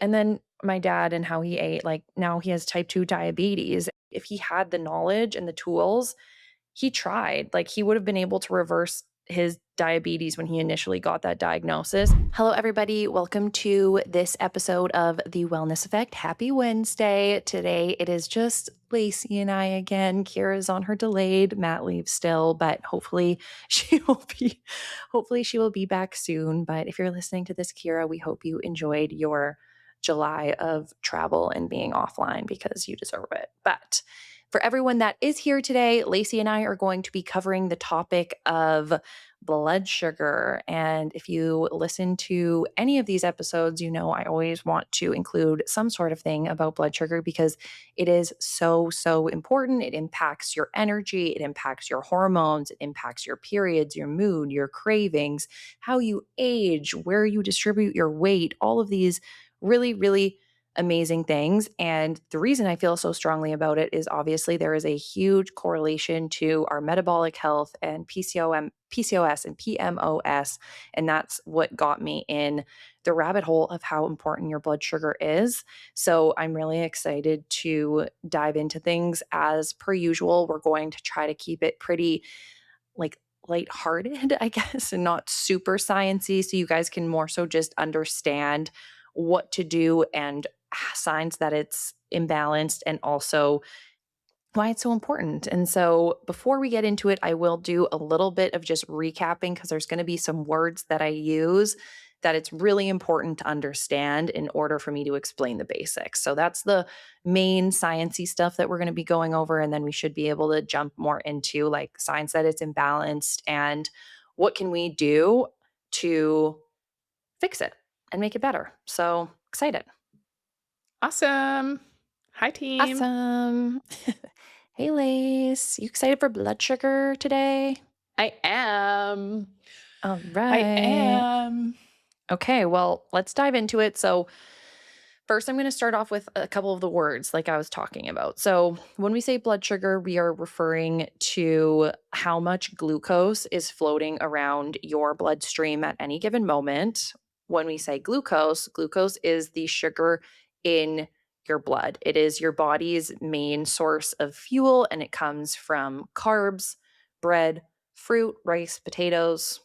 And then my dad and how he ate, like now he has type 2 diabetes. If he had the knowledge and the tools, he tried. Like he would have been able to reverse his diabetes when he initially got that diagnosis. Hello, everybody. Welcome to this episode of The Wellness Effect. Happy Wednesday. Today it is just Lacey and I again. Kira's on her delayed mat leave still, but hopefully she will be back soon. But if you're listening to this, Kira, we hope you enjoyed your July of travel and being offline because you deserve it. But for everyone that is here today, Lacey and I are going to be covering the topic of blood sugar. And if you listen to any of these episodes, you know I always want to include some sort of thing about blood sugar because it is so, so important. It impacts your energy, it impacts your hormones, it impacts your periods, your mood, your cravings, how you age, where you distribute your weight, all of these really, really amazing things. And the reason I feel so strongly about it is obviously there is a huge correlation to our metabolic health and PCOS and PMOS. And that's what got me in the rabbit hole of how important your blood sugar is. So I'm really excited to dive into things. As per usual, we're going to try to keep it pretty like lighthearted, I guess, and not super sciencey, so you guys can more so just understand what to do and signs that it's imbalanced and also why it's so important. And so before we get into it, I will do a little bit of just recapping because there's going to be some words that I use that it's really important to understand in order for me to explain the basics. So that's the main sciencey stuff that we're going to be going over. And then we should be able to jump more into like signs that it's imbalanced and what can we do to fix it and make it better. So excited. Awesome. Hi, team. Awesome. Hey, Lace. You excited for blood sugar today? I am. All I right. am. Okay, well, let's dive into it. So, first, I'm going to start off with a couple of the words like I was talking about. So, when we say blood sugar, we are referring to how much glucose is floating around your bloodstream at any given moment. When we say glucose, glucose is the sugar in your blood. It is your body's main source of fuel, and it comes from carbs, bread, fruit, rice, potatoes,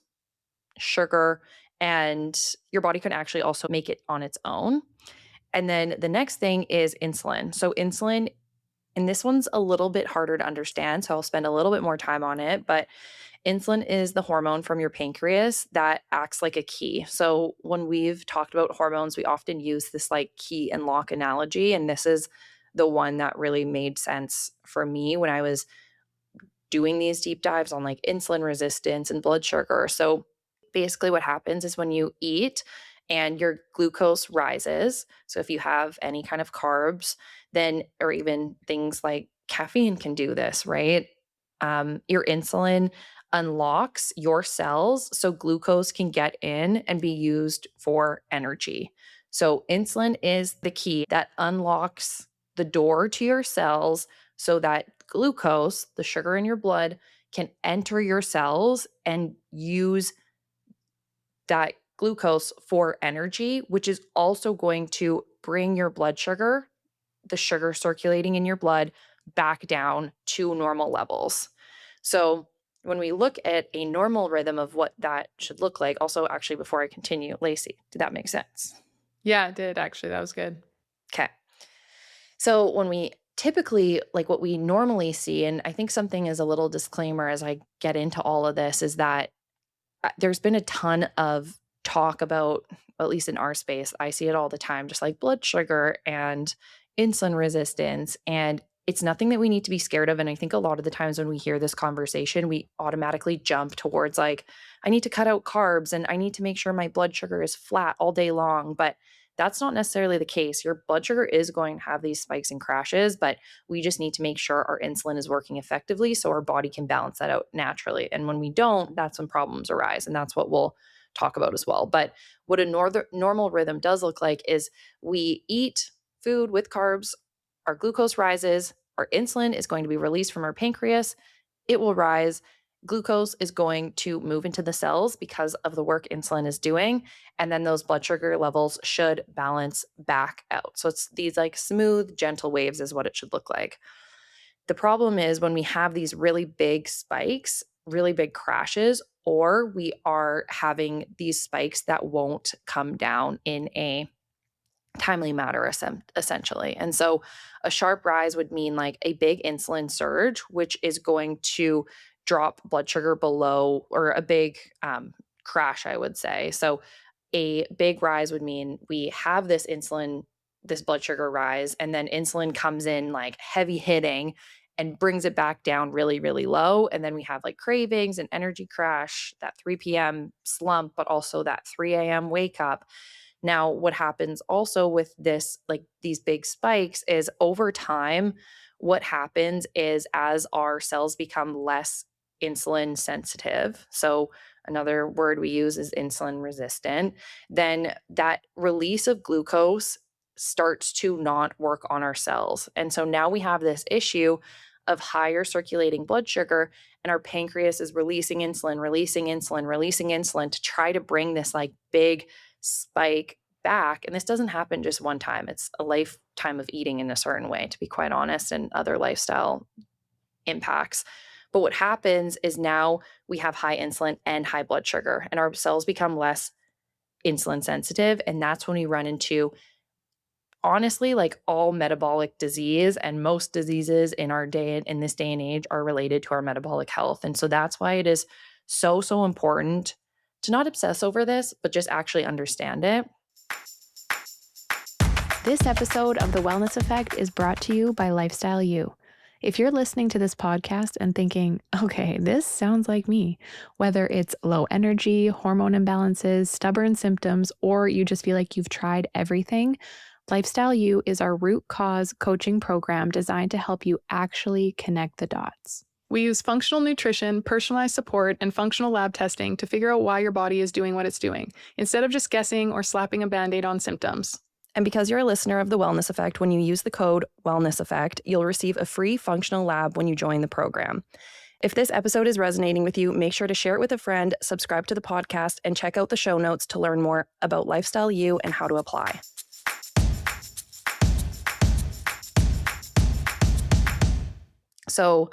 sugar, and your body can actually also make it on its own. And then the next thing is insulin. So, insulin, and this one's a little bit harder to understand. So, I'll spend a little bit more time on it. But insulin is the hormone from your pancreas that acts like a key. So, when we've talked about hormones, we often use this like key and lock analogy. And this is the one that really made sense for me when I was doing these deep dives on like insulin resistance and blood sugar. So, basically, what happens is when you eat, and your glucose rises. So if you have any kind of carbs, then, or even things like caffeine can do this, right? Your insulin unlocks your cells so glucose can get in and be used for energy. So insulin is the key that unlocks the door to your cells so that glucose, the sugar in your blood, can enter your cells and use that glucose for energy, which is also going to bring your blood sugar, the sugar circulating in your blood, back down to normal levels. So, when we look at a normal rhythm of what that should look like, also, actually, before I continue, Lacey, did that make sense? Yeah, it did actually. That was good. Okay. So, when we typically, like what we normally see, and I think something is a little disclaimer as I get into all of this, is that there's been a ton of talk about, at least in our space, I see it all the time, just like blood sugar and insulin resistance. And it's nothing that we need to be scared of. And I think a lot of the times when we hear this conversation, we automatically jump towards like, I need to cut out carbs and I need to make sure my blood sugar is flat all day long. But that's not necessarily the case. Your blood sugar is going to have these spikes and crashes, but we just need to make sure our insulin is working effectively so our body can balance that out naturally. And when we don't, that's when problems arise. And that's what we'll talk about as well. But what a normal rhythm does look like is we eat food with carbs, our glucose rises, our insulin is going to be released from our pancreas, it will rise. glucose is going to move into the cells because of the work insulin is doing. And then those blood sugar levels should balance back out. So it's these like smooth, gentle waves, is what it should look like. The problem is when we have these really big spikes, really big crashes, or we are having these spikes that won't come down in a timely manner, essentially. And so a sharp rise would mean like a big insulin surge, which is going to drop blood sugar below, or a big crash, I would say. So a big rise would mean we have this insulin, this blood sugar rise, and then insulin comes in like heavy hitting and brings it back down really, really low. And then we have like cravings and energy crash, that 3 p.m. slump, but also that 3 a.m. wake up. Now, what happens also with this, like these big spikes, is over time, what happens is as our cells become less insulin sensitive, so another word we use is insulin resistant, then that release of glucose starts to not work on our cells. And so now we have this issue of higher circulating blood sugar, and our pancreas is releasing insulin, releasing insulin, releasing insulin to try to bring this like big spike back. And this doesn't happen just one time. It's a lifetime of eating in a certain way, to be quite honest, and other lifestyle impacts. But what happens is now we have high insulin and high blood sugar, and our cells become less insulin sensitive. And that's when we run into, honestly, like all metabolic disease, and most diseases in this day and age are related to our metabolic health. And so that's why it is so, so important to not obsess over this, but just actually understand it. This episode of The Wellness Effect is brought to you by Lifestyle You. If you're listening to this podcast and thinking, okay, this sounds like me, whether it's low energy, hormone imbalances, stubborn symptoms, or you just feel like you've tried everything, Lifestyle You is our root cause coaching program designed to help you actually connect the dots. We use functional nutrition, personalized support, and functional lab testing to figure out why your body is doing what it's doing, instead of just guessing or slapping a Band-Aid on symptoms. And because you're a listener of The Wellness Effect, when you use the code Wellness Effect, you'll receive a free functional lab when you join the program. If this episode is resonating with you, make sure to share it with a friend, subscribe to the podcast, and check out the show notes to learn more about Lifestyle You and how to apply. So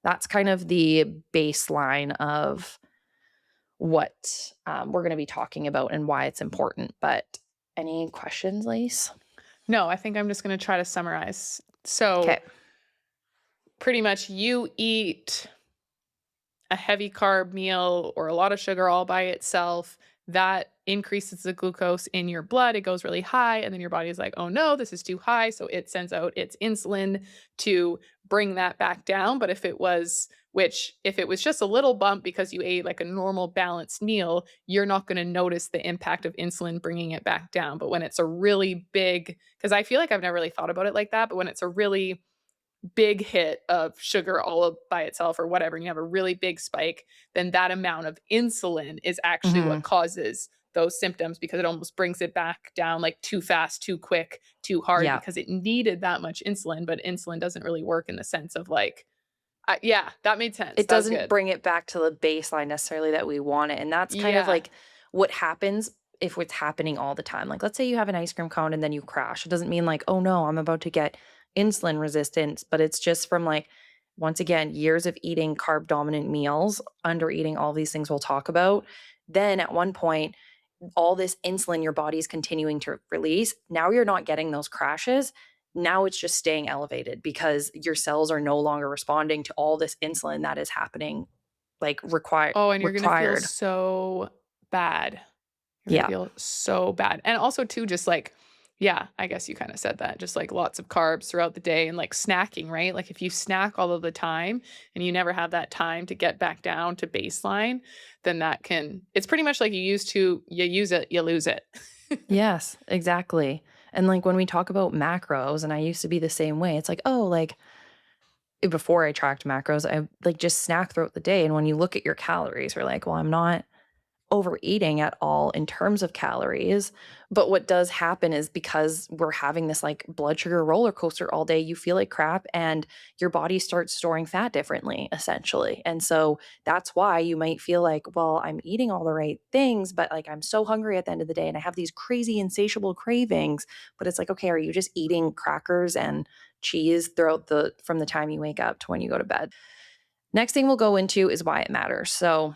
that's kind of the baseline of what we're going to be talking about and why it's important. But any questions, Lace? No, I think I'm just going to try to summarize. So pretty much you eat a heavy carb meal or a lot of sugar all by itself, that increases the glucose in your blood. It goes really high, and then your body is like, oh no, this is too high. So it sends out its insulin to bring that back down. But if it was just a little bump because you ate like a normal balanced meal, you're not going to notice the impact of insulin bringing it back down. But when it's a really big, because I feel like I've never really thought about it like that, but when it's a really big hit of sugar all by itself or whatever, and you have a really big spike, then that amount of insulin is actually what causes those symptoms, because it almost brings it back down like too fast, too quick, too hard, because it needed that much insulin. But insulin doesn't really work in the sense of like, that made sense. It doesn't bring it back to the baseline necessarily that we want it. And that's kind of like what happens if it's happening all the time. Like, let's say you have an ice cream cone and then you crash. It doesn't mean like, oh no, I'm about to get insulin resistance, but it's just from like, once again, years of eating carb dominant meals, under eating all these things we'll talk about. Then at one point, all this insulin your body's continuing to release. Now you're not getting those crashes. Now it's just staying elevated because your cells are no longer responding to all this insulin that is happening, like required. Oh, and you're going to feel so bad. You're going to feel so bad. And also too, just like, I guess you kind of said that, just like lots of carbs throughout the day and like snacking, right? Like if you snack all of the time and you never have that time to get back down to baseline, then it's pretty much like you use it, you lose it. Yes, exactly. And like when we talk about macros, and I used to be the same way, it's like, oh, like before I tracked macros, I like just snack throughout the day. And when you look at your calories, you're like, well, I'm not overeating at all in terms of calories. But what does happen is because we're having this like blood sugar roller coaster all day, you feel like crap and your body starts storing fat differently, essentially. And so that's why you might feel like, well, I'm eating all the right things, but like I'm so hungry at the end of the day and I have these crazy insatiable cravings. But it's like, okay, are you just eating crackers and cheese throughout from the time you wake up to when you go to bed? Next thing we'll go into is why it matters. So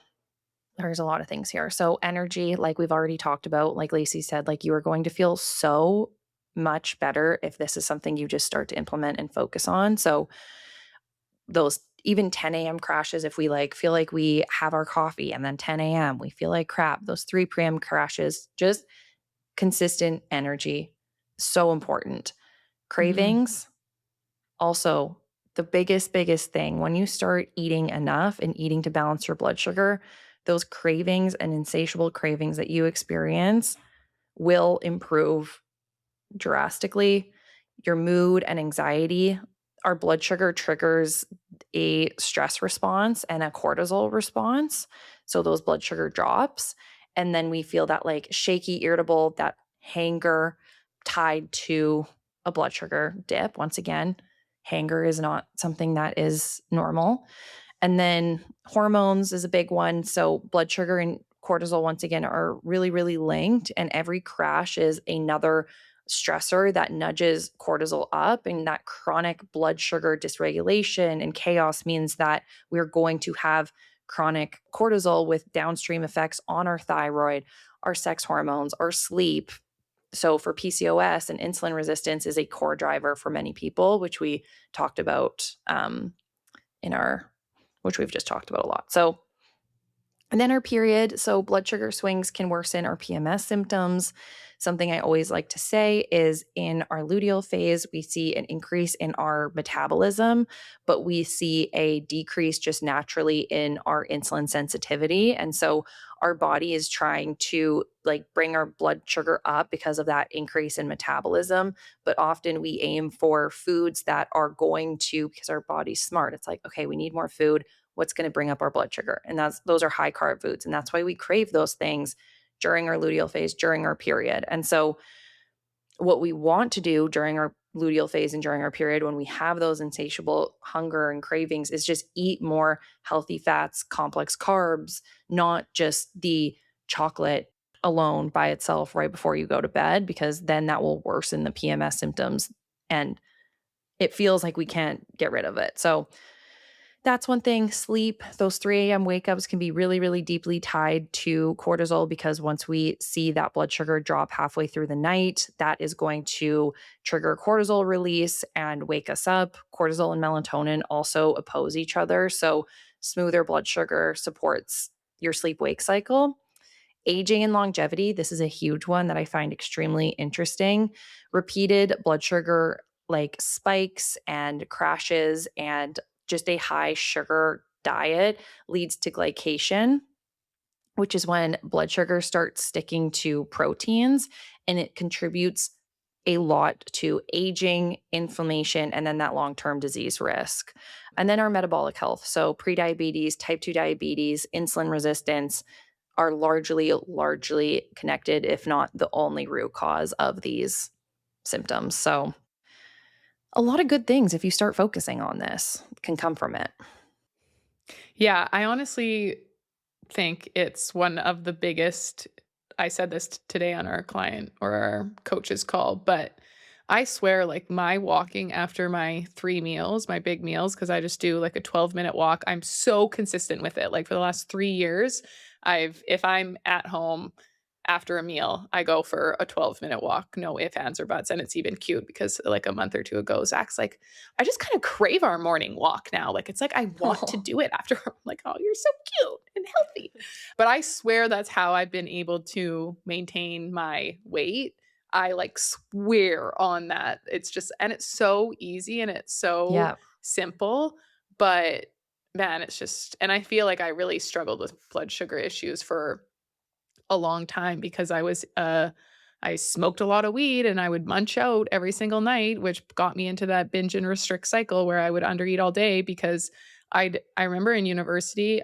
there's a lot of things here. So energy, like we've already talked about, like Lacey said, like you are going to feel so much better if this is something you just start to implement and focus on. So those even 10 a.m. crashes, if we like feel like we have our coffee and then 10 a.m. we feel like crap, those 3 p.m. crashes, just consistent energy, so important. Mhm. Cravings, also the biggest thing when you start eating enough and eating to balance your blood sugar, those cravings and insatiable cravings that you experience will improve drastically. Your mood and anxiety, our blood sugar triggers a stress response and a cortisol response. So those blood sugar drops. And then we feel that like shaky, irritable, that hanger tied to a blood sugar dip. Once again, hanger is not something that is normal. And then hormones is a big one. So blood sugar and cortisol, once again, are really, really linked. And every crash is another stressor that nudges cortisol up. And that chronic blood sugar dysregulation and chaos means that we're going to have chronic cortisol with downstream effects on our thyroid, our sex hormones, our sleep. So for PCOS and insulin resistance is a core driver for many people, which we talked about in our which we've just talked about a lot. So, and then our period. So, blood sugar swings can worsen our PMS symptoms. Something I always like to say is in our luteal phase, we see an increase in our metabolism, but we see a decrease just naturally in our insulin sensitivity. And so, our body is trying to like bring our blood sugar up because of that increase in metabolism. But often we aim for foods that are going to, because our body's smart. It's like, okay, we need more food, what's going to bring up our blood sugar, and those are high carb foods, and that's why we crave those things during our luteal phase, during our period. And so what we want to do during our luteal phase and during our period when we have those insatiable hunger and cravings is just eat more healthy fats, complex carbs, not just the chocolate alone by itself right before you go to bed, because then that will worsen the PMS symptoms and it feels like we can't get rid of it. So that's one thing. Sleep, those 3 a.m. wake ups can be really, really deeply tied to cortisol because once we see that blood sugar drop halfway through the night, that is going to trigger cortisol release and wake us up. Cortisol and melatonin also oppose each other. So, smoother blood sugar supports your sleep wake cycle. Aging and longevity, this is a huge one that I find extremely interesting. Repeated blood sugar like spikes and crashes and just a high sugar diet leads to glycation, which is when blood sugar starts sticking to proteins and it contributes a lot to aging, inflammation, and then that long term disease risk. And then our metabolic health. So, prediabetes, type 2 diabetes, insulin resistance are largely connected, if not the only root cause of these symptoms. So, a lot of good things, if you start focusing on this, can come from it. Yeah, I honestly think it's one of the biggest. I said this today on our client or our coach's call, but I swear, like my walking after my 3 meals, my big meals, because I just do like a 12-minute walk. I'm so consistent with it. Like for the last 3 years, if I'm at home after a meal, I go for a 12-minute walk, no ifs, ands, or buts. And it's even cute because like a month or two ago, Zach's like, I just kind of crave our morning walk now. Like it's like I want to Oh, do it after. I'm like, oh, you're so cute and healthy. But I swear that's how I've been able to maintain my weight. I like swear on that. It's just, and it's so easy and it's so yeah. simple, but man, it's just, and I feel like I really struggled with blood sugar issues for a long time because I smoked a lot of weed and I would munch out every single night, which got me into that binge and restrict cycle where I would undereat all day because I remember in university,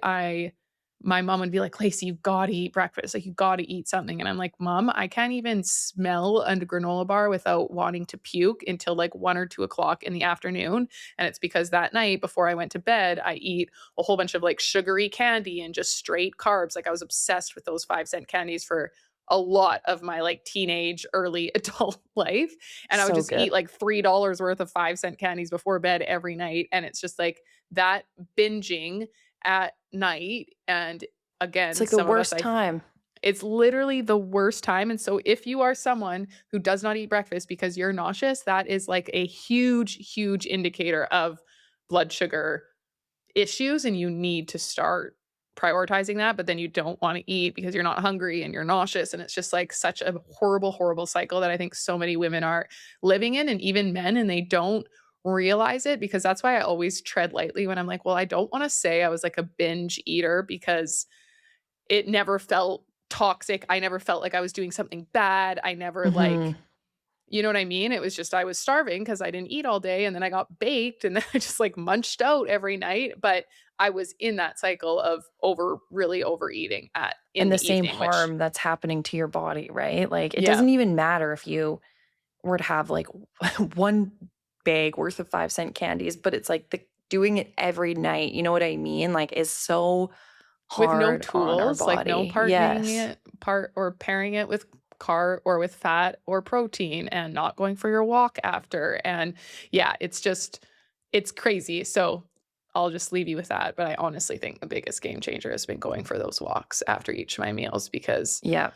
my mom would be like, Lacey, you gotta eat breakfast. Like, you gotta eat something. And I'm like, Mom, I can't even smell a granola bar without wanting to puke until like 1 or 2 o'clock in the afternoon. And it's because that night before I went to bed, I eat a whole bunch of like sugary candy and just straight carbs. Like, I was obsessed with those 5-cent candies for a lot of my like teenage, early adult life. And I would So just good. eat like $3 worth of 5-cent candies before bed every night. And it's just like that binging at night. And It's again, like the some of us, worst time. it's literally the worst time. And so if you are someone who does not eat breakfast because you're nauseous, that is like a huge, huge indicator of blood sugar issues. And you need to start prioritizing that. But then you don't want to eat because you're not hungry and you're nauseous. And it's just like such a horrible, horrible cycle that I think so many women are living in, and even men, and they don't realize it, because that's why I always tread lightly when I'm like, well, I don't want to say I was like a binge eater, because it never felt toxic. I never felt like I was doing something bad. I never Mhm. like, you know what I mean? It was just I was starving because I didn't eat all day, and then I got baked, and then I just like munched out every night. But I was in that cycle of really overeating in And the the same evening, which, harm that's happening to your body, right? Like, it yeah, doesn't even matter if you were to have, like, 1 bag worth of 5-cent candies, but it's like doing it every night, you know what I mean? Like, is so with no hard on our tools, like no body. partnering Yes. it part or pairing it with carb or with fat or protein, and not going for your walk after. And yeah, it's just, it's crazy. So I'll just leave you with that. But I honestly think the biggest game changer has been going for those walks after each of my meals, because Yeah.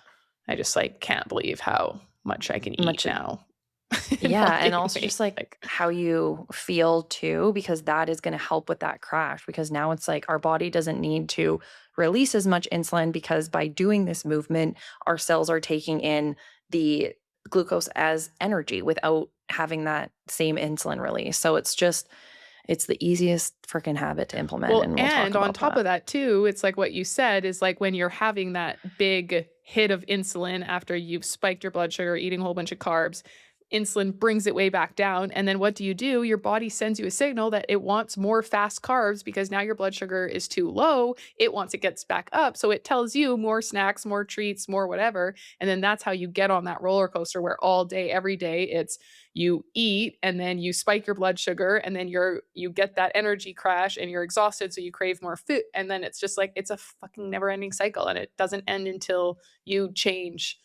I just like can't believe how much I can eat Much now and Yeah, not and gain also weight. just, like, Like, how you feel too, because that is gonna help with that crash, because now it's like our body doesn't need to release as much insulin, because by doing this movement, our cells are taking in the glucose as energy without having that same insulin release. So it's the easiest freaking habit to implement, well, and we'll talk and on about top that. of that too, it's like what you said is like when you're having that big hit of insulin after you've spiked your blood sugar, eating a whole bunch of carbs, insulin brings it way back down. And then what do? Your body sends you a signal that it wants more fast carbs, because now your blood sugar is too low. It wants it gets back up. So it tells you more snacks, more treats, more whatever. And then that's how you get on that roller coaster where all day, every day, it's you eat and then you spike your blood sugar, and then you get that energy crash and you're exhausted, so you crave more food. And then it's just like it's a fucking never ending cycle, and it doesn't end until you change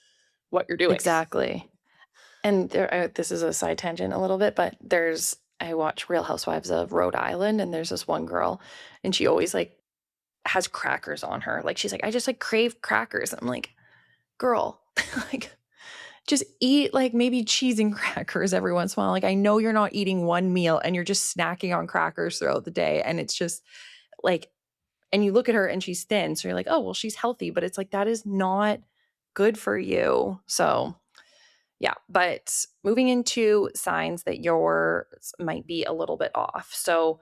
what you're doing. Exactly. And this is a side tangent a little bit, but I watch Real Housewives of Rhode Island, and there's this one girl, and she always like has crackers on her. Like, she's like, I just like crave crackers. I'm like, girl, like, just eat like maybe cheese and crackers every once in a while. Like, I know you're not eating one meal and you're just snacking on crackers throughout the day. And it's just like, and you look at her and she's thin. So you're like, oh, well, she's healthy. But it's like, that is not good for you. So yeah, but moving into signs that yours might be a little bit off. So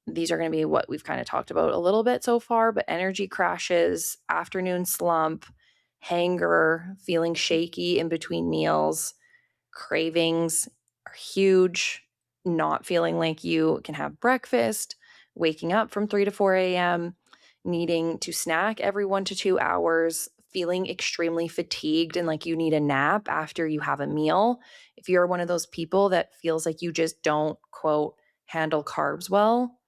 these are going to be what we've kind of talked about a little bit so far, but energy crashes, afternoon slump, hanger, feeling shaky in between meals, cravings are huge, not feeling like you can have breakfast, waking up from 3 to 4 a.m., needing to snack every 1 to 2 hours, feeling extremely fatigued and like you need a nap after you have a meal. If you're one of those people that feels like you just don't, quote, handle carbs well,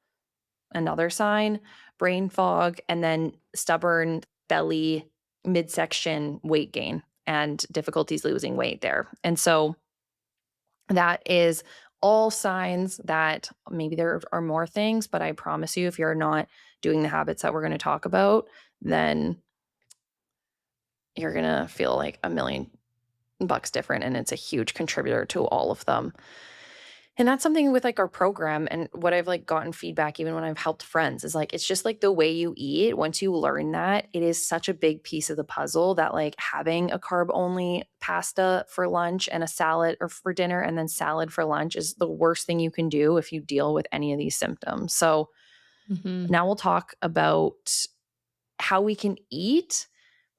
another sign, brain fog, and then stubborn belly, midsection weight gain and difficulties losing weight there. And so that is all signs that maybe there are more things, but I promise you, if you're not doing the habits that we're going to talk about, then you're going to feel like $1,000,000 different. And it's a huge contributor to all of them. And that's something with like our program, and what I've like gotten feedback even when I've helped friends is like, it's just like the way you eat. Once you learn that, it is such a big piece of the puzzle that like having a carb only pasta for lunch and a salad or for dinner and then salad for lunch is the worst thing you can do if you deal with any of these symptoms. So Mhm. now we'll talk about how we can eat.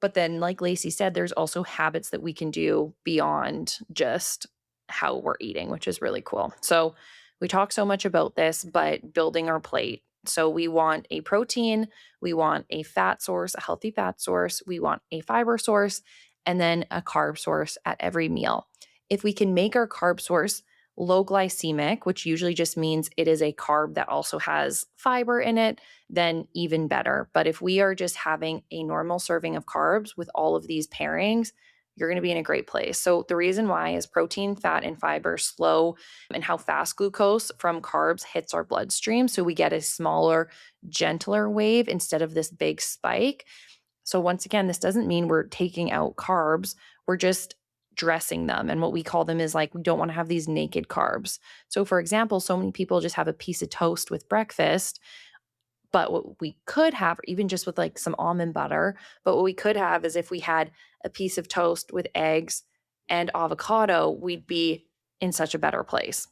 But then, like Lacey said, there's also habits that we can do beyond just how we're eating, which is really cool. So we talk so much about this, but building our plate. So we want a protein, we want a fat source, a healthy fat source, we want a fiber source, and then a carb source at every meal. If we can make our carb source low glycemic, which usually just means it is a carb that also has fiber in it, then even better. But if we are just having a normal serving of carbs with all of these pairings, you're going to be in a great place. So the reason why is protein, fat, and fiber slow and how fast glucose from carbs hits our bloodstream. So we get a smaller, gentler wave instead of this big spike. So once again, this doesn't mean we're taking out carbs. We're just dressing them. And what we call them is like, we don't want to have these naked carbs. So for example, so many people just have a piece of toast with breakfast. But what we could have, even just with like some almond butter, but what we could have is if we had a piece of toast with eggs and avocado, we'd be in such a better place.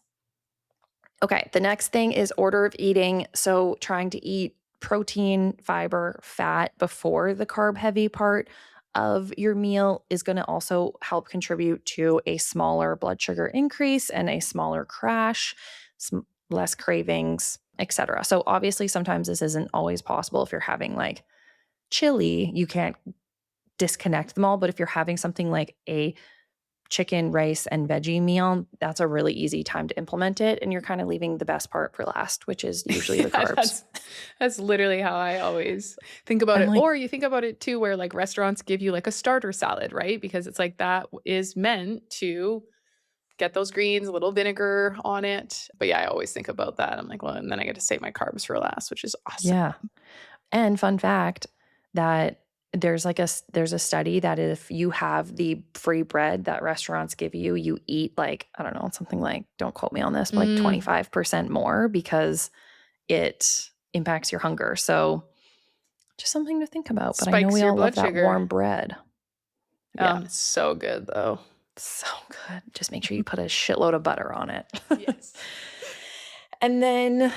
Okay, the next thing is order of eating. So trying to eat protein, fiber, fat before the carb heavy part of your meal is going to also help contribute to a smaller blood sugar increase and a smaller crash, some less cravings, etc. So obviously sometimes this isn't always possible. If you're having like chili, you can't disconnect them all, but if you're having something like a chicken, rice, and veggie meal, that's a really easy time to implement it. And you're kind of leaving the best part for last, which is usually the Yeah, carbs. that's literally how I always think about I'm it. like, Or you think about it too, where like restaurants give you like a starter salad, right? Because it's like that is meant to get those greens, a little vinegar on it. But yeah, I always think about that. I'm like, well, and then I get to save my carbs for last, which is awesome. yeah. And fun fact that there's a study that if you have the free bread that restaurants give you, you eat like, I don't know, something like, don't quote me on this, but like 25% more because it impacts your hunger. So just something to think about. But I know Spikes we your all love blood that sugar. warm bread. Oh, Yeah. it's so good though. So good. Just make sure you put a shitload of butter on it. Yes. And then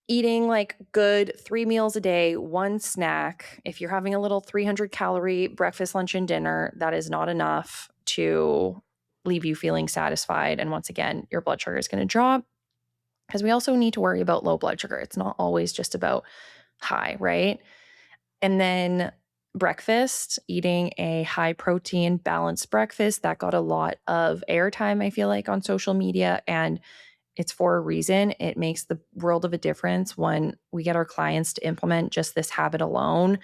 eating like good 3 meals a day, one snack. If you're having a little 300 calorie breakfast, lunch, and dinner, that is not enough to leave you feeling satisfied. And once again, your blood sugar is going to drop because we also need to worry about low blood sugar. It's not always just about high, right? And then breakfast, eating a high protein, balanced breakfast, that got a lot of airtime, I feel like, on social media. And it's for a reason. It makes the world of a difference when we get our clients to implement just this habit alone.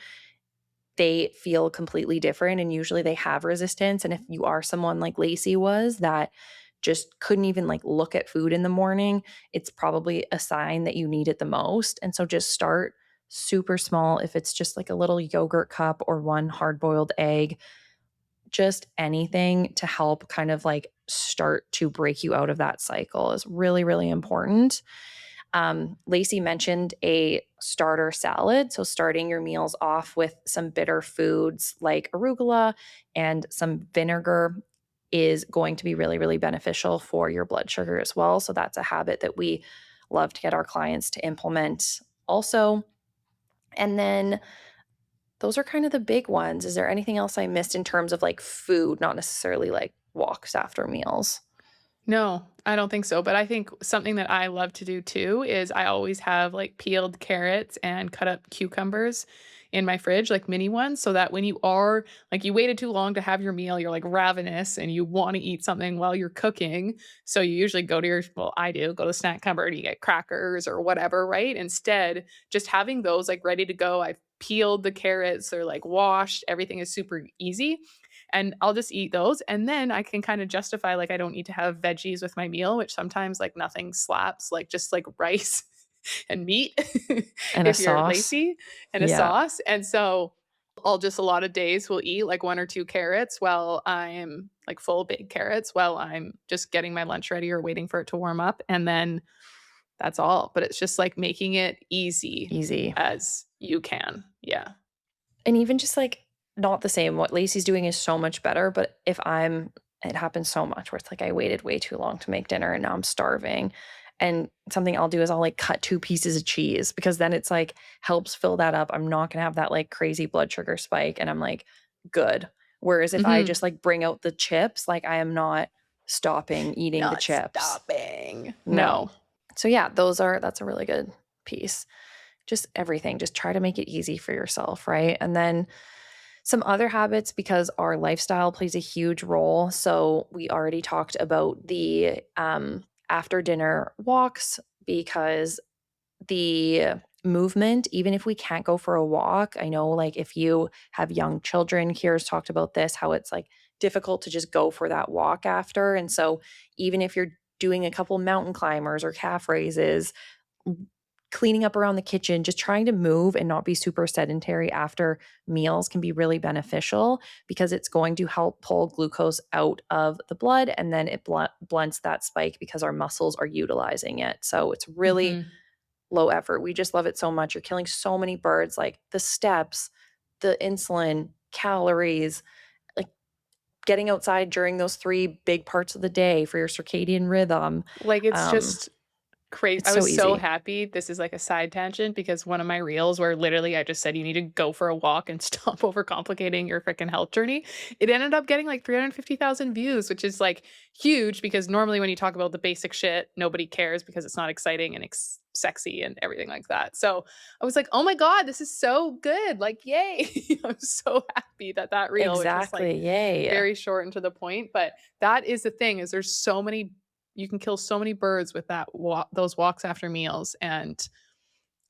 They feel completely different, and usually they have resistance. And if you are someone like Lacey was that just couldn't even like look at food in the morning, it's probably a sign that you need it the most. And so just start super small. If it's just like a little yogurt cup or one hard-boiled egg, just anything to help kind of like start to break you out of that cycle is really, really important. Lacey mentioned a starter salad. So, starting your meals off with some bitter foods like arugula and some vinegar is going to be really, really beneficial for your blood sugar as well. So, that's a habit that we love to get our clients to implement also. And then those are kind of the big ones. Is there anything else I missed in terms of like food, not necessarily like walks after meals? No, I don't think so. But I think something that I love to do too is I always have like peeled carrots and cut up cucumbers in my fridge, like mini ones, so that when you are like you waited too long to have your meal, you're like ravenous and you want to eat something while you're cooking. So you usually go to well, I do go to the snack cupboard, you get crackers or whatever, right? Instead, just having those like ready to go. I've peeled the carrots, they're like washed, everything is super easy and I'll just eat those. And then I can kind of justify like I don't need to have veggies with my meal, which sometimes like nothing slaps, like just like rice and meat And a if you're sauce? lazy and a Yeah. sauce. And so I'll just a lot of days will eat like 1 or 2 carrots while I'm like full big carrots while I'm just getting my lunch ready or waiting for it to warm up. And then that's all. But it's just like making it easy Easy. as you can. Yeah. And even just like not the same. What Lacey's doing is so much better. But it happens so much where it's like I waited way too long to make dinner and now I'm starving. And something I'll do is I'll like cut 2 pieces of cheese because then it's like helps fill that up. I'm not going to have that like crazy blood sugar spike and I'm like good. Whereas if I just like bring out the chips, like I am not stopping eating the Not chips. stopping. No. So yeah, that's a really good piece. Just everything. Just try to make it easy for yourself, right? And then some other habits, because our lifestyle plays a huge role. So we already talked about the after dinner walks, because the movement, even if we can't go for a walk, I know like if you have young children, Kira's talked about this, how it's like difficult to just go for that walk after. And so even if you're doing a couple mountain climbers or calf raises, cleaning up around the kitchen, just trying to move and not be super sedentary after meals can be really beneficial, because it's going to help pull glucose out of the blood, and then it blunts that spike because our muscles are utilizing it. So it's really Mhm. low effort. We just love it so much. You're killing so many birds, like the steps, the insulin, calories, like getting outside during those 3 big parts of the day for your circadian rhythm. Like, it's Um, just crazy. it's I so was so easy. happy. This is like a side tangent because one of my reels where literally I just said you need to go for a walk and stop overcomplicating your freaking health journey. It ended up getting like 350,000 views, which is like huge because normally when you talk about the basic shit, nobody cares because it's not exciting and sexy and everything like that. So I was like, oh my God, this is so good. Like, yay. I'm so happy that that reel, which was like Exactly. Yay. very short and to the point, but that is the thing is there's so many you can kill so many birds with those walks after meals. And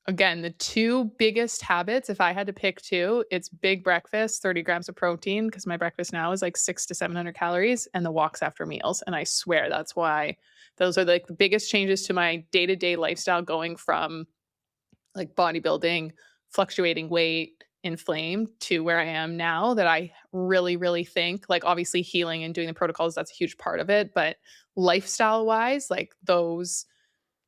again, the two biggest habits, if I had to pick two, it's big breakfast, 30 grams of protein, because my breakfast now is like 600 to 700 calories, and the walks after meals. And I swear that's why those are like the biggest changes to my day to day lifestyle, going from like bodybuilding, fluctuating weight, inflamed to where I am now, that I really, really think like obviously healing and doing the protocols, that's a huge part of it. But lifestyle wise, like those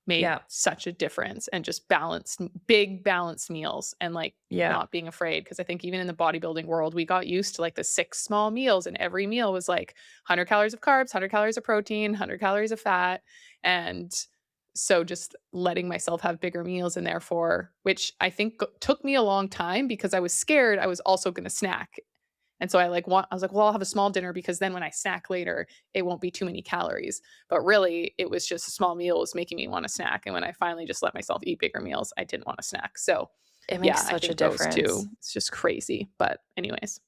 made Yeah. such a difference, and just balanced, big balanced meals, and like Yeah. not being afraid. Cause I think even in the bodybuilding world, we got used to like the 6 small meals, and every meal was like 100 calories of carbs, 100 calories of protein, 100 calories of fat. And so just letting myself have bigger meals, and therefore, which I think took me a long time because I was scared I was also going to snack. And so I was like, well, I'll have a small dinner because then when I snack later, it won't be too many calories. But really, it was just a small meal was making me want to snack. And when I finally just let myself eat bigger meals, I didn't want to snack. So It makes yeah, I such a think those difference. two, it's just crazy. But anyways.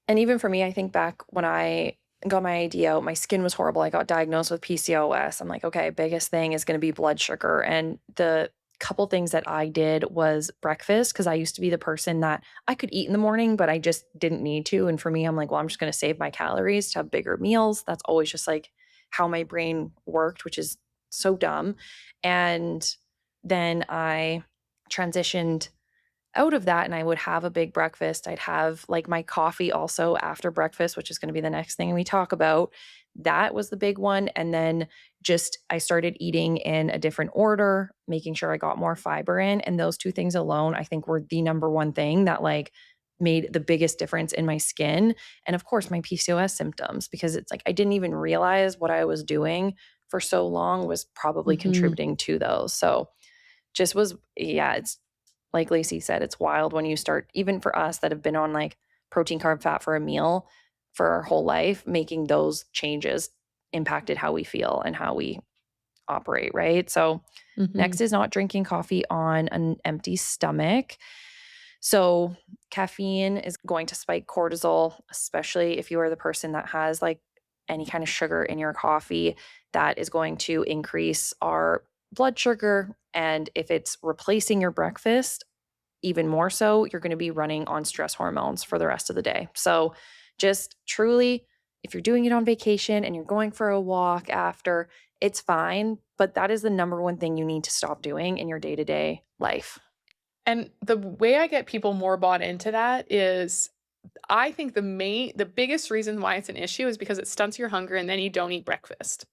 And even for me, I think back when I got my idea out, my skin was horrible. I got diagnosed with PCOS. I'm like, okay, biggest thing is going to be blood sugar. And the couple things that I did was breakfast, because I used to be the person that I could eat in the morning, but I just didn't need to. And for me, I'm like, well, I'm just going to save my calories to have bigger meals. That's always just like how my brain worked, which is so dumb. And then I transitioned out of that, and I would have a big breakfast. I'd have like my coffee also after breakfast, which is going to be the next thing we talk about. That was the big one. And then just I started eating in a different order, making sure I got more fiber in. And those two things alone, I think, were the number one thing that like made the biggest difference in my skin. And of course, my PCOS symptoms, because it's like I didn't even realize what I was doing for so long was probably Mhm. contributing to those. So just was, yeah, it's like Lacey said, it's wild when you start, even for us that have been on like protein, carb, fat for a meal for our whole life, making those changes impacted how we feel and how we operate, right? So, Mhm. next is not drinking coffee on an empty stomach. So, caffeine is going to spike cortisol, especially if you are the person that has like any kind of sugar in your coffee. That is going to increase our blood sugar. And if it's replacing your breakfast, even more so, you're going to be running on stress hormones for the rest of the day. So, just truly, if you're doing it on vacation and you're going for a walk after, it's fine. But that is the number one thing you need to stop doing in your day to day life. And the way I get people more bought into that is I think the biggest reason why it's an issue is because it stunts your hunger and then you don't eat breakfast.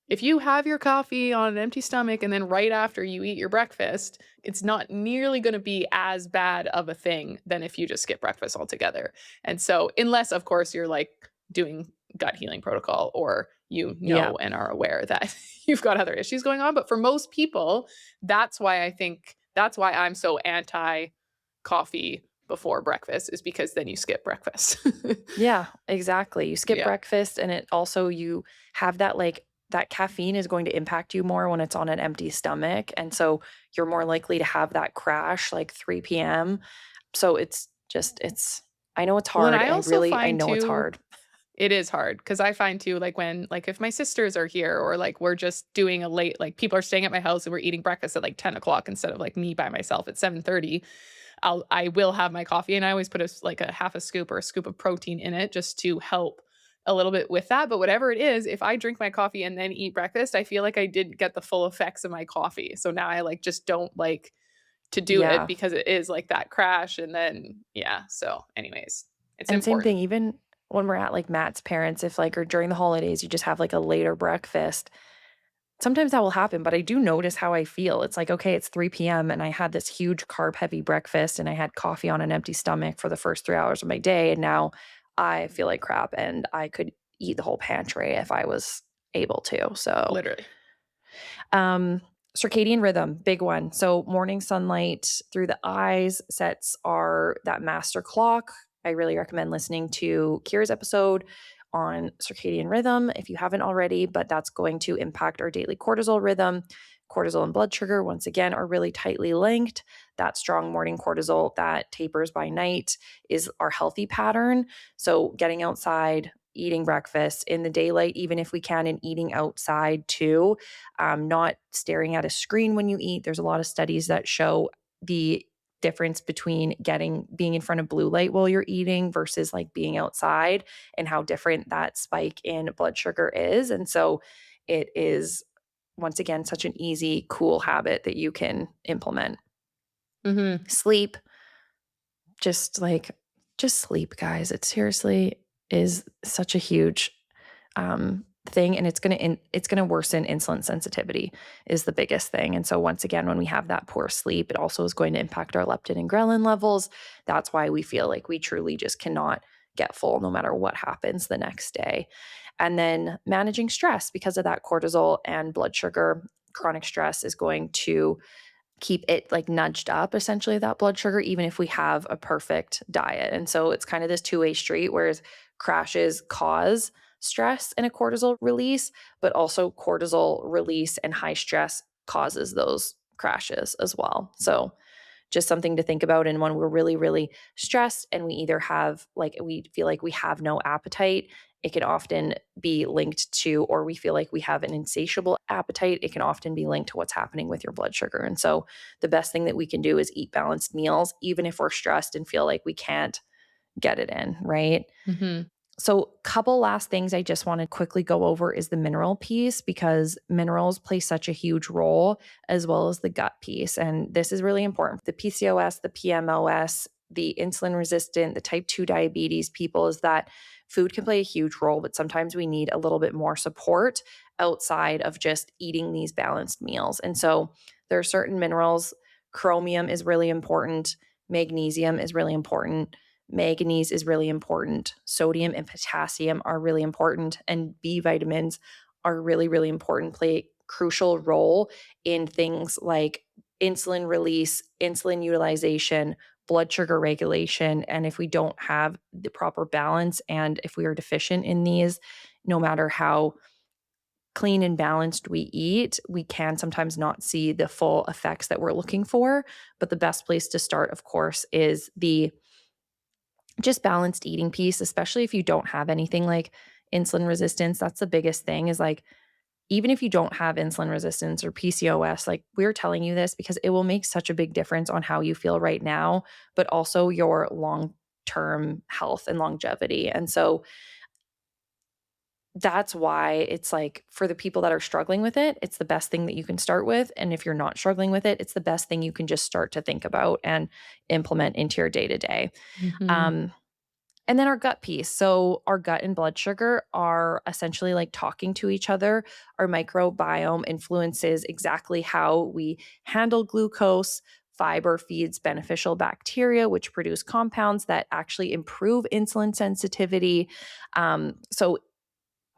If you have your coffee on an empty stomach and then right after you eat your breakfast, it's not nearly going to be as bad of a thing than if you just skip breakfast altogether. And so, unless, of course, you're like doing gut healing protocol or you Yeah. know and are aware that you've got other issues going on. But for most people, that's why I'm so anti coffee before breakfast, is because then you skip breakfast. Yeah, exactly. You skip Yeah. breakfast, and it also, you have that like that caffeine is going to impact you more when it's on an empty stomach, and so you're more likely to have that crash like 3 p.m. So it's I know it's Well, and hard. I also I find know it's too, hard. it is hard because I find too, like when, like if my sisters are here or like we're just doing a late, like people are staying at my house and we're eating breakfast at like 10 o'clock instead of like me by myself at 7:30. I will have my coffee and I always put like a half a scoop or a scoop of protein in it just to help a little bit with that. But whatever it is, if I drink my coffee and then eat breakfast, I feel like I didn't get the full effects of my coffee. So now I like just don't like to do it Yeah. because it is like that crash. And then, yeah. So, anyways, it's And same thing, important. even when we're at like Matt's parents, if like or during the holidays you just have like a later breakfast, sometimes that will happen, but I do notice how I feel. It's like, okay, it's 3 p.m. and I had this huge carb heavy breakfast and I had coffee on an empty stomach for the first 3 hours of my day. And now I feel like crap and I could eat the whole pantry if I was able to. So, Literally. um, circadian rhythm, big one. So morning sunlight through the eyes sets our that master clock. I really recommend listening to Kira's episode on circadian rhythm if you haven't already, but that's going to impact our daily cortisol rhythm. Cortisol and blood sugar, once again, are really tightly linked. That strong morning cortisol that tapers by night is our healthy pattern. So, getting outside, eating breakfast in the daylight, even if we can, and eating outside too, not staring at a screen when you eat. There's a lot of studies that show the difference between being in front of blue light while you're eating versus like being outside and how different that spike in blood sugar is. And so it is once again such an easy, cool habit that you can implement. Hmm. Sleep, just like just sleep, guys. It seriously is such a huge thing, and it's gonna worsen insulin sensitivity is the biggest thing. And so once again, when we have that poor sleep, it also is going to impact our leptin and ghrelin levels. That's why we feel like we truly just cannot get full no matter what happens the next day. And then managing stress because of that cortisol and blood sugar. Chronic stress is going to keep it like nudged up essentially that blood sugar even if we have a perfect diet. And so it's kind of this two-way street whereas crashes cause stress and a cortisol release, but also cortisol release and high stress causes those crashes as well. So just something to think about. And when we're really, really stressed and we either have like we feel like we have no appetite, it can often be linked to, or we feel like we have an insatiable appetite, it can often be linked to what's happening with your blood sugar. And so the best thing that we can do is eat balanced meals, even if we're stressed and feel like we can't get it in, right? Hmm. So, couple last things I just want to quickly go over is the mineral piece because minerals play such a huge role as well as the gut piece. And this is really important. The PCOS, the PMOS, the insulin resistant, the type 2 diabetes people is that food can play a huge role, but sometimes we need a little bit more support outside of just eating these balanced meals. And so, there are certain minerals. Chromium is really important, magnesium is really important. Manganese is really important. Sodium and potassium are really important. And B vitamins are really, really important, play a crucial role in things like insulin release, insulin utilization, blood sugar regulation. And if we don't have the proper balance and if we are deficient in these, no matter how clean and balanced we eat, we can sometimes not see the full effects that we're looking for. But the best place to start, of course, is the just balanced eating piece, especially if you don't have anything like insulin resistance. That's the biggest thing is like, even if you don't have insulin resistance or PCOS, like we're telling you this because it will make such a big difference on how you feel right now, but also your long term health and longevity. And so that's why it's like for the people that are struggling with it, it's the best thing that you can start with. And if you're not struggling with it, it's the best thing you can just start to think about and implement into your day to day. Hmm. And then our gut piece. So, our gut and blood sugar are essentially like talking to each other. Our microbiome influences exactly how we handle glucose. Fiber feeds beneficial bacteria, which produce compounds that actually improve insulin sensitivity. So,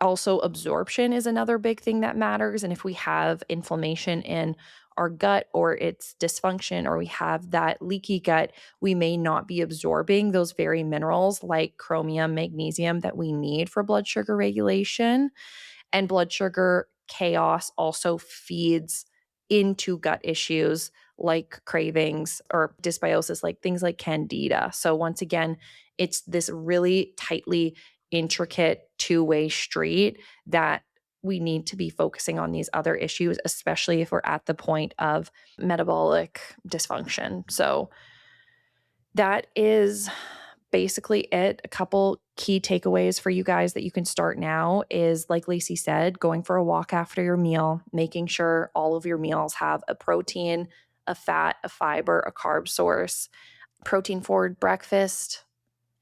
also, absorption is another big thing that matters. And if we have inflammation in our gut or it's dysfunction or we have that leaky gut, we may not be absorbing those very minerals like chromium, magnesium that we need for blood sugar regulation. And blood sugar chaos also feeds into gut issues like cravings or dysbiosis, like things like candida. So once again, it's this really tightly intricate two-way street that we need to be focusing on these other issues, especially if we're at the point of metabolic dysfunction. So that is basically it. A couple key takeaways for you guys that you can start now is, like Lacey said, going for a walk after your meal, making sure all of your meals have a protein, a fat, a fiber, a carb source, protein forward breakfast.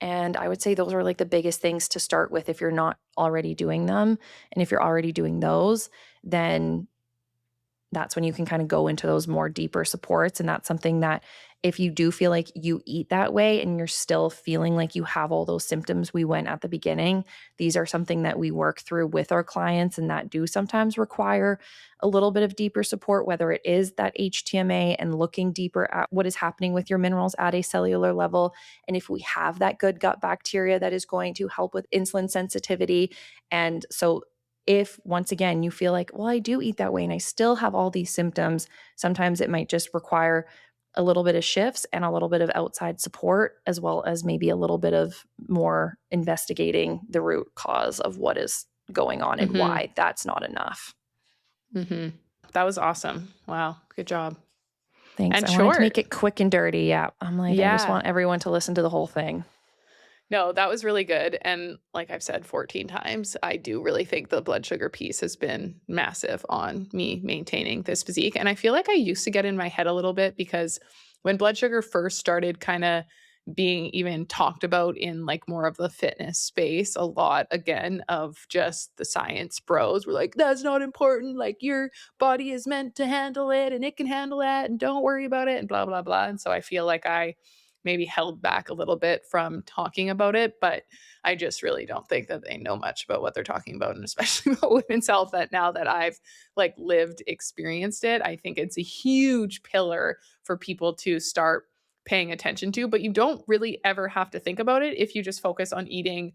And I would say those are like the biggest things to start with if you're not already doing them. And if you're already doing those, then that's when you can kind of go into those more deeper supports. And that's something that if you do feel like you eat that way and you're still feeling like you have all those symptoms we went at the beginning, these are something that we work through with our clients and that do sometimes require a little bit of deeper support, whether it is that HTMA and looking deeper at what is happening with your minerals at a cellular level. And if we have that good gut bacteria that is going to help with insulin sensitivity. And so if once again you feel like, well, I do eat that way and I still have all these symptoms, sometimes it might just require a little bit of shifts and a little bit of outside support, as well as maybe a little bit of more investigating the root cause of what is going on and why that's not enough. That was awesome. Wow. Good job. Thanks. And I wanted to make it quick and dirty. Yeah. I'm like, I just want everyone to listen to the whole thing. No, that was really good. And like I've said 14 times, I do really think the blood sugar piece has been massive on me maintaining this physique. And I feel like I used to get in my head a little bit because when blood sugar first started kind of being even talked about in like more of the fitness space, a lot again of just the science bros were like, that's not important. Like your body is meant to handle it and it can handle that and don't worry about it and blah, blah, blah. And so I feel like I maybe held back a little bit from talking about it, but I just really don't think that they know much about what they're talking about, and especially about women's health, that now that I've like experienced it, I think it's a huge pillar for people to start paying attention to, but you don't really ever have to think about it if you just focus on eating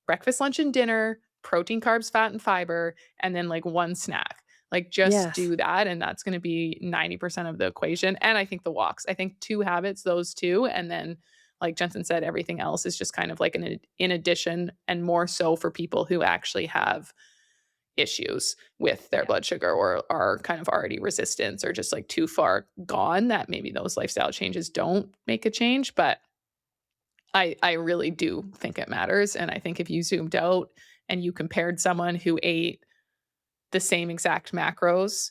breakfast, lunch, and dinner, protein, carbs, fat, and fiber, and then like one snack. Like just do that. And that's going to be 90% of the equation. And I think the walks, I think 2 habits, those 2. And then like Jensen said, everything else is just kind of like in addition, and more so for people who actually have issues with their blood sugar or are kind of already resistant or just like too far gone that maybe those lifestyle changes don't make a change. But I really do think it matters. And I think if you zoomed out and you compared someone who ate the same exact macros,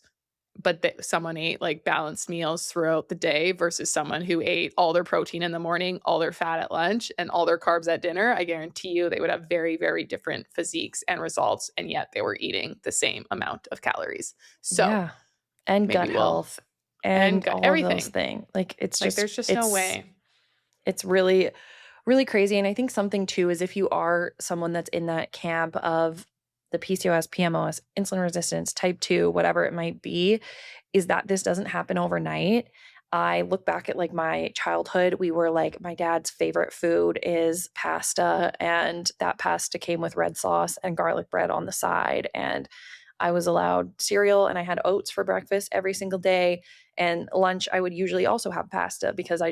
but someone ate like balanced meals throughout the day versus someone who ate all their protein in the morning, all their fat at lunch, and all their carbs at dinner, I guarantee you they would have very, very different physiques and results, and yet they were eating the same amount of calories. So and gut health and all everything. of those things. Like it's just there's just no way. It's really, really crazy. And I think something too is if you are someone that's in that camp of the PCOS, PMOS, insulin resistance, type 2, whatever it might be, is that this doesn't happen overnight. I look back at like my childhood, we were like, my dad's favorite food is pasta, and that pasta came with red sauce and garlic bread on the side. And I was allowed cereal and I had oats for breakfast every single day. And lunch, I would usually also have pasta because I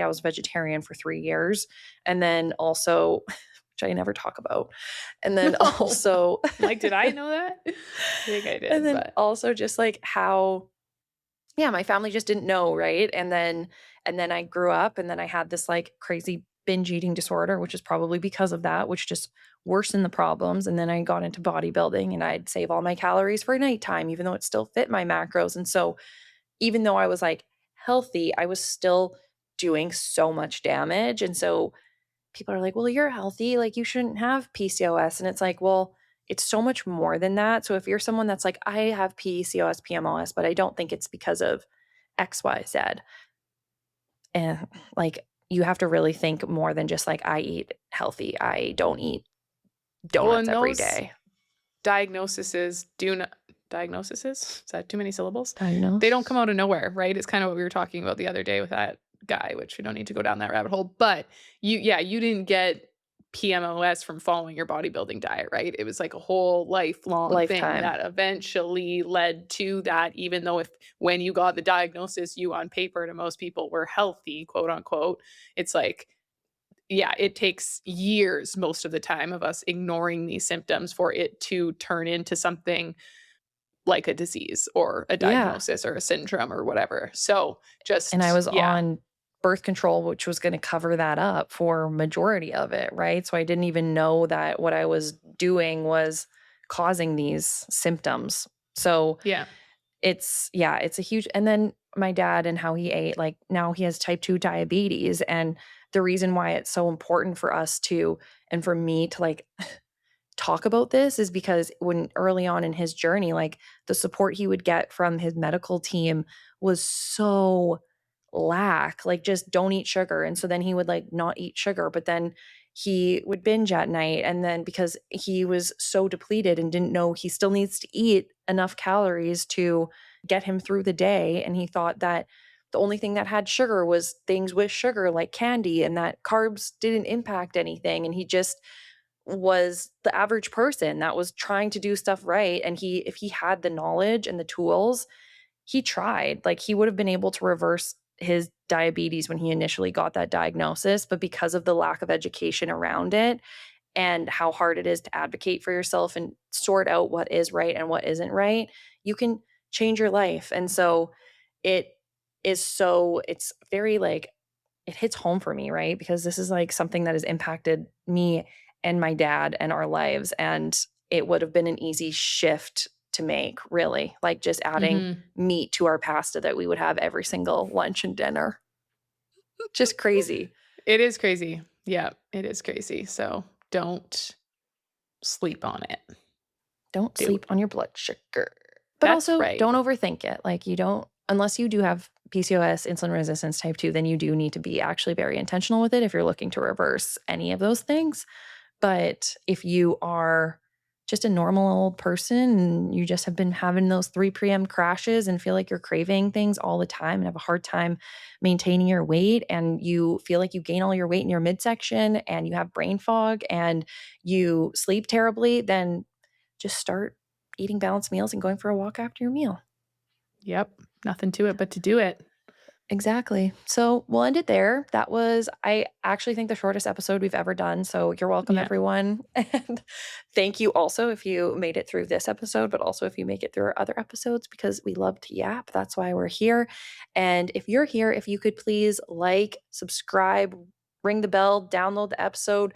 was vegetarian for 3 years. And then also, which I never talk about. And then also like, did I know that? I think I did. And then also just like how, my family just didn't know. Right. And then I grew up and then I had this like crazy binge eating disorder, which is probably because of that, which just worsened the problems. And then I got into bodybuilding and I'd save all my calories for nighttime, even though it still fit my macros. And so even though I was like healthy, I was still doing so much damage. And so people are like, well, you're healthy, like you shouldn't have PCOS. And it's like, well, it's so much more than that. So if you're someone that's like, I have PCOS, PMOS, but I don't think it's because of X, Y, Z. And like, you have to really think more than just like, I eat healthy. I don't eat donuts every day. Diagnoses, is that too many syllables? Diagnose? They don't come out of nowhere, right? It's kind of what we were talking about the other day with that guy, which we don't need to go down that rabbit hole. But you didn't get PMOS from following your bodybuilding diet, right? It was like a whole lifelong thing that eventually led to that, even though when you got the diagnosis, you on paper to most people were healthy, quote unquote. It's like, yeah, it takes years most of the time of us ignoring these symptoms for it to turn into something like a disease or a diagnosis or a syndrome or whatever. So And I was yeah. on birth control, which was going to cover that up for majority of it, right? So I didn't even know that what I was doing was causing these symptoms. So it's a huge, and then my dad and how he ate, like now he has type 2 diabetes. And the reason why it's so important for us to, and for me to like talk about this is because when early on in his journey, like the support he would get from his medical team was so like just don't eat sugar. And so then he would like not eat sugar, but then he would binge at night. And then because he was so depleted and didn't know he still needs to eat enough calories to get him through the day. And he thought that the only thing that had sugar was things with sugar like candy, and that carbs didn't impact anything. And he just was the average person that was trying to do stuff right. And if he had the knowledge and the tools, he tried. Like he would have been able to reverse his diabetes when he initially got that diagnosis, but because of the lack of education around it and how hard it is to advocate for yourself and sort out what is right and what isn't right, you can change your life. And so it's very like, it hits home for me, right? Because this is like something that has impacted me and my dad and our lives. And it would have been an easy shift to make, really, like just adding meat to our pasta that we would have every single lunch and dinner. Just crazy. It is crazy. Yeah, it is crazy. So don't sleep on it. Don't sleep on your blood sugar. But That's also right. don't overthink it. Like you don't, unless you do have PCOS, insulin resistance type 2, then you do need to be actually very intentional with it if you're looking to reverse any of those things. But if you are just a normal old person and you just have been having those 3 p.m. crashes and feel like you're craving things all the time and have a hard time maintaining your weight, and you feel like you gain all your weight in your midsection and you have brain fog and you sleep terribly, then just start eating balanced meals and going for a walk after your meal. Yep. Nothing to it but to do it. Exactly. So we'll end it there. That was, I actually think, the shortest episode we've ever done. So you're welcome, everyone. And thank you also if you made it through this episode, but also if you make it through our other episodes, because we love to yap. That's why we're here. And if you're here, if you could please like, subscribe, ring the bell, download the episode,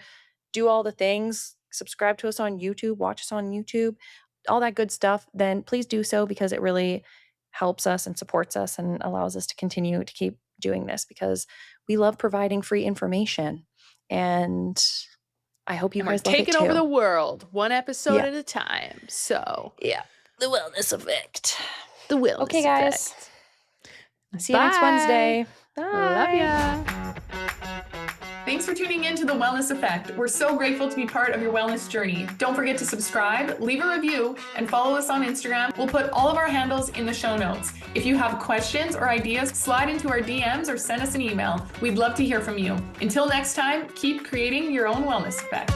do all the things, subscribe to us on YouTube, watch us on YouTube, all that good stuff, then please do so, because it really helps us and supports us and allows us to continue to keep doing this, because we love providing free information. And I hope you guys love it too. Taking over the world one episode at a time. So the wellness effect. The wellness effect. Okay, guys. See you next Wednesday. Bye. Love ya. Thanks for tuning in to The Wellness Effect. We're so grateful to be part of your wellness journey. Don't forget to subscribe, leave a review, and follow us on Instagram. We'll put all of our handles in the show notes. If you have questions or ideas, slide into our DMs or send us an email. We'd love to hear from you. Until next time, keep creating your own wellness effect.